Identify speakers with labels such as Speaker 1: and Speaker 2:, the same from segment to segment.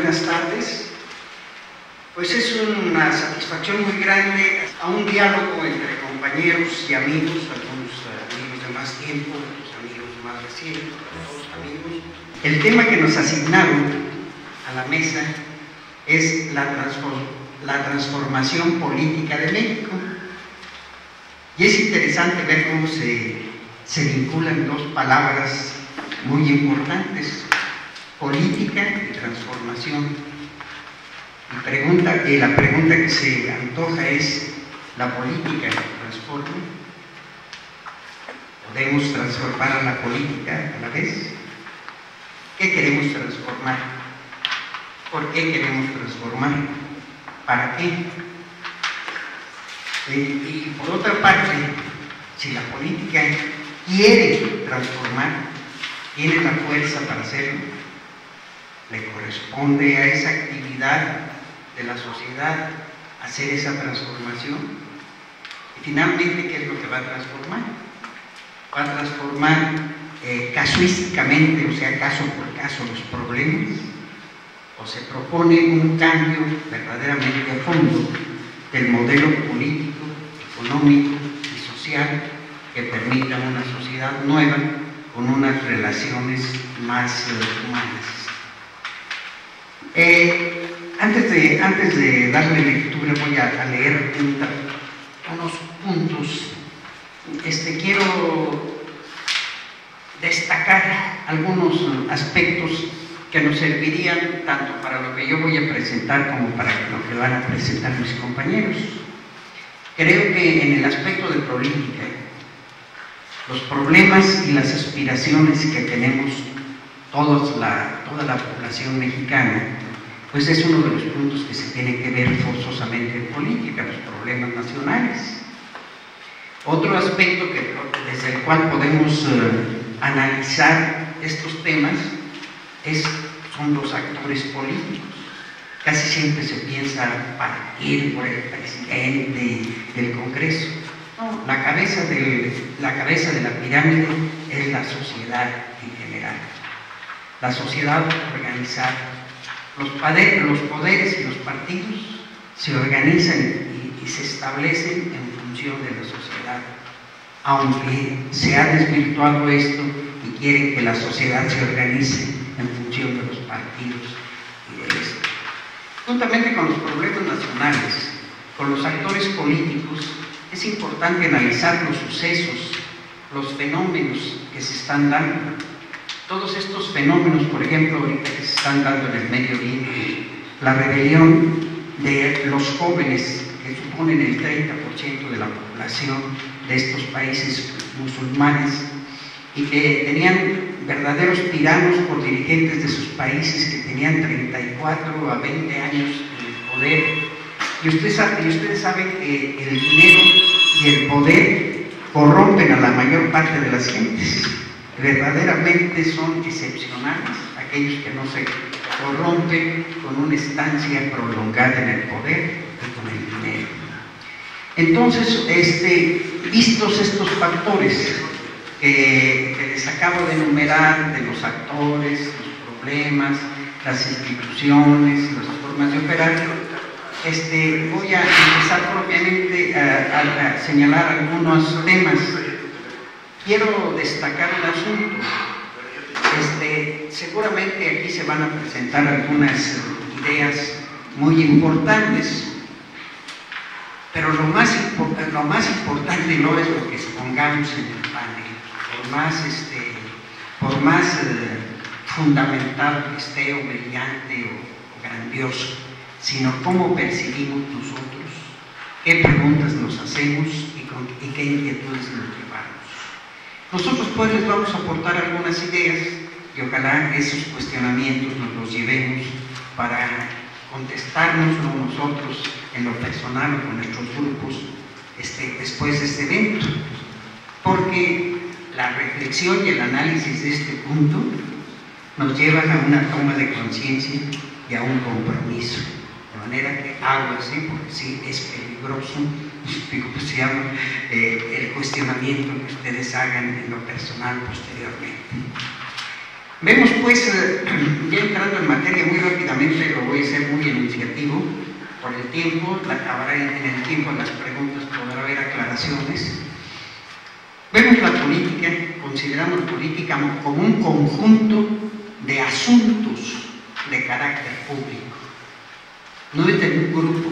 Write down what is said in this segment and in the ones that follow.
Speaker 1: buenas tardes. Pues es una satisfacción muy grande a un diálogo entre compañeros y amigos, algunos amigos de más tiempo, otros amigos más recientes, todos amigos. El tema que nos asignaron a la mesa es la transformación política de México. Y es interesante ver cómo se vinculan dos palabras muy importantes: política y transformación. La pregunta que se antoja es: ¿la política transforma? ¿Podemos transformar a la política a la vez? ¿Qué queremos transformar? ¿Por qué queremos transformar? ¿Para qué? Y por otra parte, si la política quiere transformar, tiene la fuerza para hacerlo, le corresponde a esa actividad de la sociedad hacer esa transformación. Y finalmente, ¿qué es lo que va a transformar? Va a transformar casuísticamente, o sea, caso por caso, los problemas, o se propone un cambio verdaderamente a fondo del modelo político, económico y social que permita una sociedad nueva con unas relaciones más humanas. Antes de darle lectura, voy a leer unos puntos. Quiero destacar algunos aspectos que nos servirían tanto para lo que yo voy a presentar como para lo que van a presentar mis compañeros. Creo que en el aspecto de política, los problemas y las aspiraciones que tenemos toda la población mexicana, pues es uno de los puntos que se tiene que ver forzosamente en política, los problemas nacionales. Otro aspecto desde el cual podemos analizar estos temas son los actores políticos. Casi siempre se piensa partir por el presidente del Congreso. No, la cabeza de la pirámide es la sociedad en general, la sociedad organizada. Los poderes y los partidos se organizan y se establecen en función de la sociedad, aunque se ha desvirtuado esto y quieren que la sociedad se organice en función de los partidos y de esto. Juntamente con los problemas nacionales, con los actores políticos, es importante analizar los sucesos, los fenómenos que se están dando. Todos estos fenómenos, por ejemplo, ahorita que se están dando en el Medio Oriente, la rebelión de los jóvenes, que suponen el 30% de la población de estos países musulmanes, y que tenían verdaderos tiranos por dirigentes de sus países que tenían 34 a 20 años en el poder. Y ustedes saben que el dinero y el poder corrompen a la mayor parte de las gentes. Verdaderamente son excepcionales aquellos que no se corrompen con una estancia prolongada en el poder y con el dinero. Entonces, vistos estos factores que les acabo de enumerar, de los actores, los problemas, las instituciones, las formas de operar, voy a empezar propiamente a señalar algunos temas. Quiero destacar un asunto. Seguramente aquí se van a presentar algunas ideas muy importantes, pero lo más importante no es lo que expongamos en el panel, por más fundamentado que esté, o brillante o grandioso, sino cómo percibimos nosotros, qué preguntas nos hacemos y qué inquietudes nos llevamos. Nosotros pues les vamos a aportar algunas ideas y ojalá esos cuestionamientos nos los llevemos para contestarnos nosotros en lo personal o con nuestros grupos después de este evento, porque la reflexión y el análisis de este punto nos llevan a una toma de conciencia y a un compromiso, de manera que aguas, porque sí es peligroso, pues se llama el cuestionamiento que ustedes hagan en lo personal posteriormente. Vemos pues, ya entrando en materia muy rápidamente, lo voy a ser muy enunciativo por el tiempo, habrá en el tiempo las preguntas, podrá haber aclaraciones. Vemos la política, consideramos política como un conjunto de asuntos de carácter público, no es de un grupo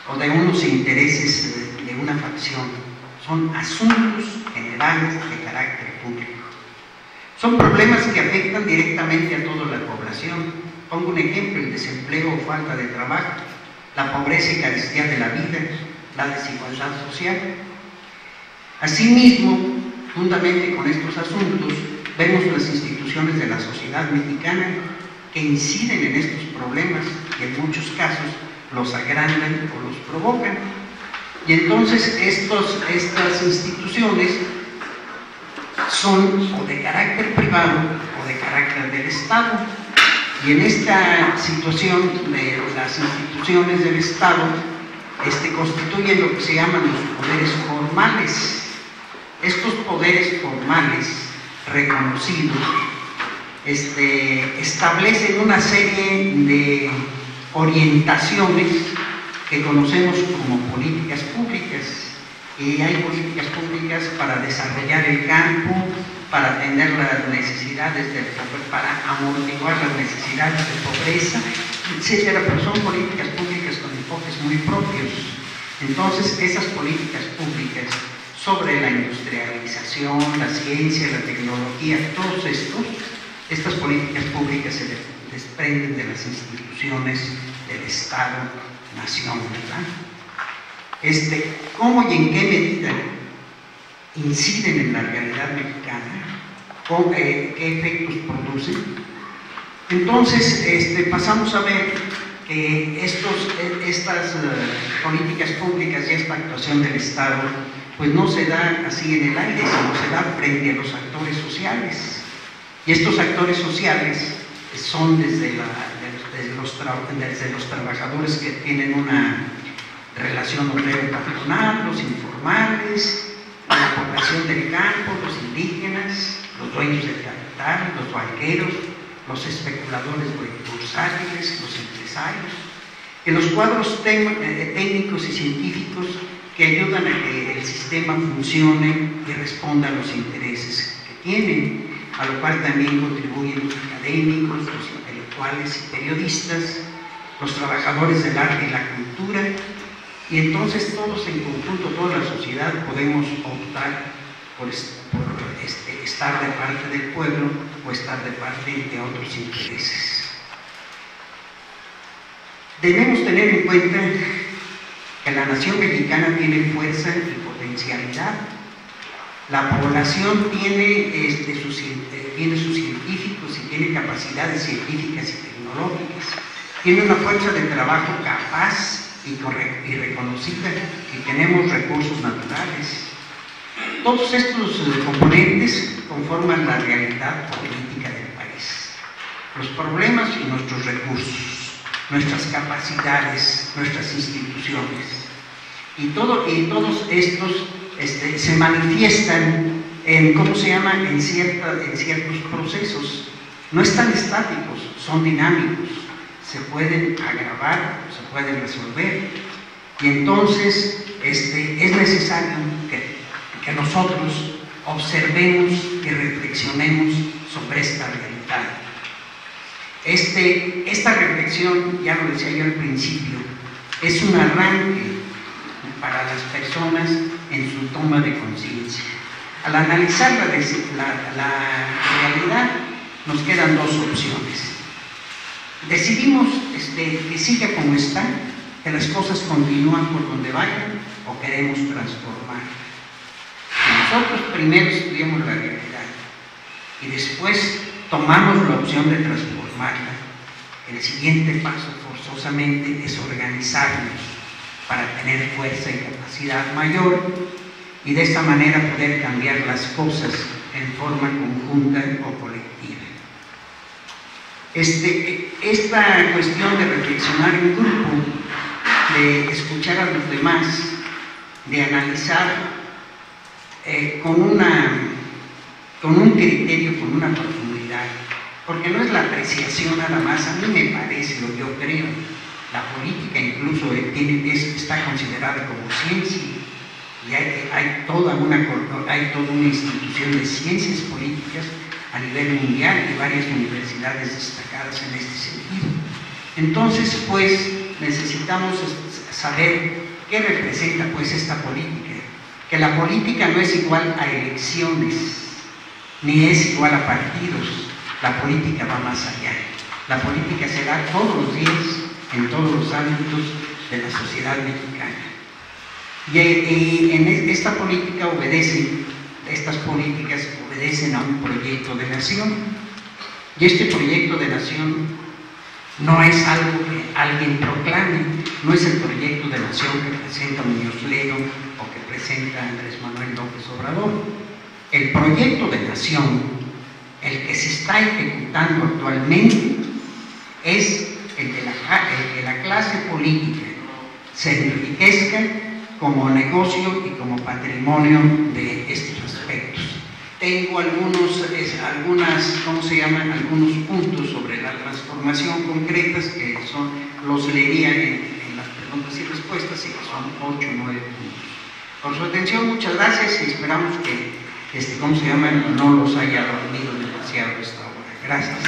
Speaker 1: o de unos intereses de una facción, son asuntos generales de carácter público. Son problemas que afectan directamente a toda la población. Pongo un ejemplo: el desempleo o falta de trabajo, la pobreza y carestía de la vida, la desigualdad social. Asimismo, juntamente con estos asuntos, vemos las instituciones de la sociedad mexicana que inciden en estos problemas y en muchos casos los agrandan o los provocan. Y entonces estas instituciones son o de carácter privado o de carácter del Estado. Y en esta situación de las instituciones del Estado constituyen lo que se llaman los poderes formales. Estos poderes formales reconocidos establecen una serie de orientaciones que conocemos como políticas públicas. Y hay políticas públicas para desarrollar el campo, para atender las necesidades para amortiguar las necesidades de pobreza, etcétera, pero son políticas públicas con enfoques muy propios. Entonces, esas políticas públicas sobre la industrialización, la ciencia, la tecnología, todos estas políticas públicas se desprenden de las instituciones del Estado, nación, ¿verdad? ¿Cómo y en qué medida inciden en la realidad mexicana? ¿Qué efectos producen? Entonces, pasamos a ver que estas políticas públicas y esta actuación del Estado, pues no se da así en el aire, sino se da frente a los actores sociales. Y estos actores sociales son desde los trabajadores que tienen una relación obrero-patronal, los informales, la población del campo, los indígenas, los dueños del capital, los banqueros, los especuladores bursátiles, los empresarios, en los cuadros técnicos y científicos que ayudan a que el sistema funcione y responda a los intereses que tienen, a lo cual también contribuyen los académicos, los intelectuales y periodistas, los trabajadores del arte y la cultura. Y entonces todos en conjunto, toda la sociedad, podemos optar por estar de parte del pueblo o estar de parte de otros intereses. Debemos tener en cuenta que la nación mexicana tiene fuerza y potencialidad. La población tiene sus científicos y tiene capacidades científicas y tecnológicas. Tiene una fuerza de trabajo capaz y reconocida, y tenemos recursos naturales. Todos estos componentes conforman la realidad política del país. Los problemas y nuestros recursos, nuestras capacidades, nuestras instituciones. Y todos estos se manifiestan en ciertos procesos. No están estáticos, son dinámicos. Se pueden agravar, se pueden resolver, y entonces es necesario que nosotros observemos y reflexionemos sobre esta realidad. Esta reflexión, ya lo decía yo al principio, es un arranque para las personas en su toma de conciencia. Al analizar la realidad, nos quedan dos opciones. Decidimos que siga como está, que las cosas continúan por donde vayan, o queremos transformar. Nosotros primero estudiamos la realidad y después tomamos la opción de transformarla. El siguiente paso forzosamente es organizarnos para tener fuerza y capacidad mayor y de esta manera poder cambiar las cosas en forma conjunta o colectiva. Esta cuestión de reflexionar en grupo, de escuchar a los demás, de analizar con un criterio, con una profundidad, porque no es la apreciación nada más, a mí me parece, lo que yo creo, la política incluso está considerada como ciencia, y hay toda una institución de ciencias políticas a nivel mundial y varias universidades destacadas en este sentido. Entonces, pues, necesitamos saber qué representa pues esta política, que la política no es igual a elecciones, ni es igual a partidos, la política va más allá. La política se da todos los días, en todos los ámbitos de la sociedad mexicana. Y en esta política estas políticas obedecen a un proyecto de nación, y este proyecto de nación no es algo que alguien proclame, no es el proyecto de nación que presenta Muñoz Ledo o que presenta Andrés Manuel López Obrador. El proyecto de nación, el que se está ejecutando actualmente, es el que la clase política se enriquezca como negocio y como patrimonio de estos aspectos. Tengo algunos puntos sobre la transformación concretas que los leería en las preguntas y respuestas, y que son 8 o 9 puntos. Por su atención, muchas gracias, y esperamos que no los haya dormido demasiado esta hora. Gracias.